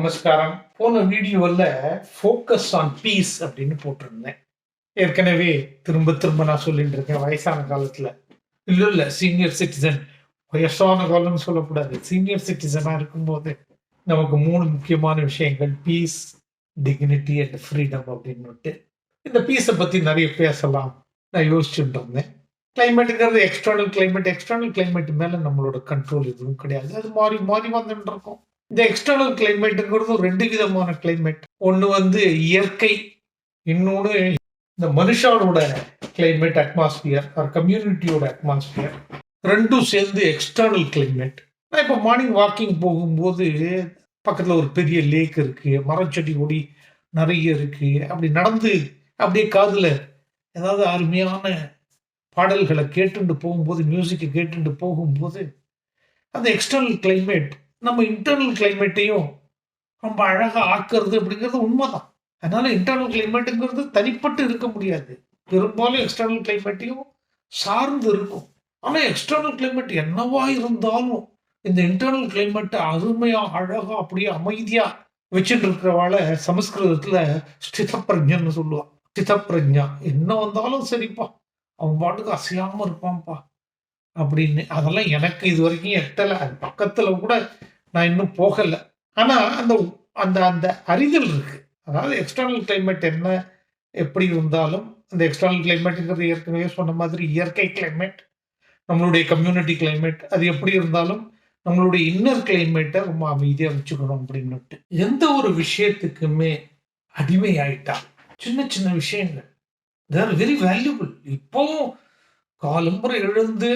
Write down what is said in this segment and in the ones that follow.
நமஸ்காரம். போன வீடியோவில் ஃபோக்கஸ் ஆன் பீஸ் அப்படின்னு போட்டிருந்தேன். ஏற்கனவே திரும்ப திரும்ப நான் சொல்லிட்டு இருக்கேன். வயசான காலத்தில் இல்லை சீனியர் சிட்டிசன், வயசான காலம்னு சொல்லக்கூடாது, சீனியர் சிட்டிசனாக இருக்கும்போது நமக்கு 3 முக்கியமான விஷயங்கள்: பீஸ், டிக்னிட்டி அண்ட் ஃப்ரீடம் அப்படின்னுட்டு. இந்த பீஸை பற்றி நிறைய பேசலாம் நான் யோசிச்சுட்டு இருந்தேன். கிளைமேட்டுங்கிறது எக்ஸ்டர்னல் கிளைமேட் மேலே நம்மளோட கண்ட்ரோல் எதுவும் கிடையாது. அது மாறி மாறி வந்துட்டு இருக்கும். இந்த எக்ஸ்டர்னல் கிளைமேட்டுங்கிறது 2 விதமான கிளைமேட். ஒன்று இயற்கை, இன்னொன்று இந்த மனுஷாவோட கிளைமேட், அட்மாஸ்பியர் ஆர் கம்யூனிட்டியோட அட்மாஸ்பியர். ரெண்டும் சேர்ந்து எக்ஸ்டர்னல் கிளைமேட். நான் இப்போ மார்னிங் வாக்கிங் போகும்போது பக்கத்தில் ஒரு பெரிய லேக் இருக்கு, மரச்செடி கொடி நிறைய இருக்கு. அப்படி நடந்து அப்படியே காதில் ஏதாவது அருமையான பாடல்களை கேட்டுட்டு போகும்போது, மியூசிக்கை கேட்டுட்டு போகும்போது, அந்த எக்ஸ்டர்னல் கிளைமேட் நம்ம இன்டர்னல் கிளைமேட்டையும் ரொம்ப அழகாக ஆக்குறது அப்படிங்கிறது உண்மைதான். அதனால இன்டர்னல் கிளைமேட்டுங்கிறது தனிப்பட்டு இருக்க முடியாது. பெரும்பாலும் எக்ஸ்டர்னல் கிளைமேட்டையும் சார்ந்து இருக்கும். ஆனால் எக்ஸ்டர்னல் கிளைமேட் என்னவா இருந்தாலும் இந்த இன்டர்னல் கிளைமேட்டை அருமையாக அழகாக அப்படியே அமைதியாக வச்சுட்டு இருக்கிறவாள சமஸ்கிருதத்தில் ஸ்திதப்பிரஜன்னு சொல்லுவான். ஸ்திதப்பிரஜா, என்ன வந்தாலும் சரிப்பா, அவன் பாட்டுக்கு அசையாமல் இருப்பான்ப்பா அப்படின்னு. அதெல்லாம் எனக்கு இது வரைக்கும் எட்டலை. அது பக்கத்தில் கூட நான் இன்னும் போகலை. ஆனால் அந்த அந்த அந்த அறிதல் இருக்கு. அதாவது எக்ஸ்டர்னல் கிளைமேட் என்ன எப்படி இருந்தாலும், அந்த எக்ஸ்டர்னல் கிளைமேட்டுங்கிறது ஏற்கனவே சொன்ன மாதிரி இயற்கை கிளைமேட், நம்மளுடைய கம்யூனிட்டி கிளைமேட், அது எப்படி இருந்தாலும் நம்மளுடைய இன்னர் கிளைமேட்டை ரொம்ப அமைதியாக வச்சுக்கணும் அப்படின்னுட்டு. எந்த ஒரு விஷயத்துக்குமே அடிமை ஆயிட்டா, சின்ன சின்ன விஷயங்கள் தேர் வெரி வேல்யூபிள். இப்போவும் காலம்புரை எழுந்து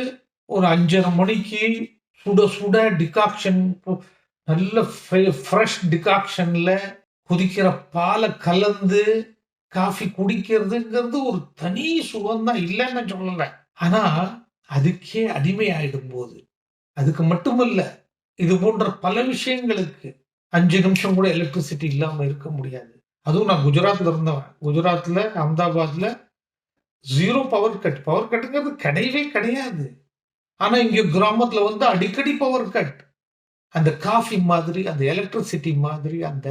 ஒரு 5:30 மணிக்கு சுட சுட டிகாக்ஷன், நல்ல ஃப்ரெஷ் டிகாக்ஷன்ல கொதிக்கிற பாலை கலந்து காஃபி குடிக்கிறதுங்கிறது ஒரு தனி சுகம்தான், இல்லைன்னு சொல்லலை. ஆனா அதுக்கே அடிமை ஆயிடும் போது, அதுக்கு மட்டுமல்ல, இது போன்ற பல விஷயங்களுக்கு 5 நிமிஷம் கூட எலக்ட்ரிசிட்டி இல்லாம இருக்க முடியாது. அதுவும் நான் குஜராத்ல இருந்தவன். குஜராத்ல அகமதாபாத்ல 0 பவர் கட்டுங்கிறது கிடையவே கிடையாது. ஆனா இங்க கிராமத்துல வந்து அடிக்கடி பவர் கட். அந்த காஃபி மாதிரி, அந்த எலக்ட்ரிசிட்டி மாதிரி, அந்த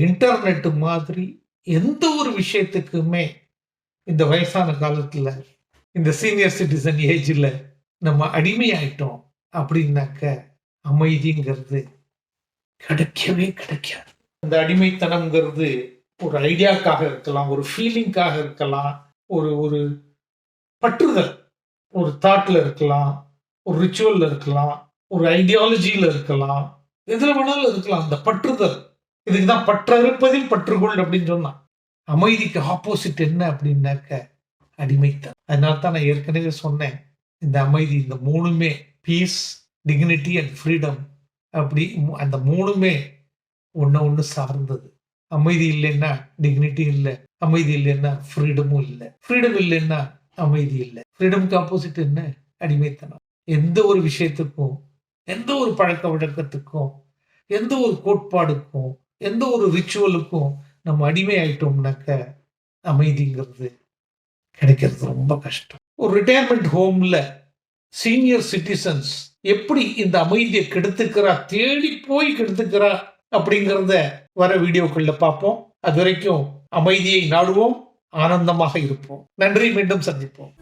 இன்டர்நெட் மாதிரி எந்த ஒரு விஷயத்துக்குமே இந்த வயசான காலத்துல, இந்த சீனியர் சிட்டிசன் ஏஜ்ல நம்ம அடிமையாயிட்டோம் அப்படின்னாக்க அமைதிங்கிறது கிடைக்கவே கிடைக்காது. அந்த அடிமைத்தனம்ங்கிறது ஒரு ஐடியாக்காக இருக்கலாம், ஒரு ஃபீலிங்காக இருக்கலாம், ஒரு ஒரு பற்றுதல், ஒரு தாட்ல இருக்கலாம், ஒரு ரிச்சுவல்ல இருக்கலாம், ஒரு ஐடியாலஜியில இருக்கலாம், எதுல வேணாலும் இருக்கலாம். அந்த பற்றுதல், இதுக்குதான் பற்றறுப்பதில் பற்றுகொள் அப்படின்னு சொன்னா. அமைதிக்கு ஆப்போசிட் என்ன அப்படின்னாக்க அடிமைத்தனம். அதனால தான் நான் ஏற்கனவே சொன்னேன், இந்த அமைதி, இந்த 3மே பீஸ், டிக்னிட்டி அண்ட் ஃப்ரீடம், அப்படி அந்த 3மே ஒன்று சார்ந்தது. அமைதி இல்லைன்னா டிக்னிட்டி இல்லை, அமைதி இல்லைன்னா ஃப்ரீடமும் இல்லை, ஃப்ரீடம் இல்லைன்னா அமைதி இல்லை. ஃப்ரீடமுக்கு ஆப்போசிட் என்ன? அடிமைத்தனம். எந்த ஒரு விஷயத்துக்கும், எந்த ஒரு பழக்க வழக்கத்துக்கும், எந்த ஒரு கோட்பாடுக்கும், எந்த ஒரு ரிச்சுவலுக்கும் நம்ம அடிமை ஆயிட்டோம்னாக்க அமைதிங்கிறது கிடைக்கிறது ரொம்ப கஷ்டம். ஒரு ரிட்டையர்மெண்ட் ஹோம்ல சீனியர் சிட்டிசன்ஸ் எப்படி இந்த அமைதியை கெடுத்துக்கிறா, தேடி போய் கெடுத்துக்கிறா அப்படிங்கிறத வர வீடியோக்கள்ல பார்ப்போம். அது வரைக்கும் அமைதியை நாடுவோம், ஆனந்தமாக இருப்போம். நன்றி, மீண்டும் சந்திப்போம்.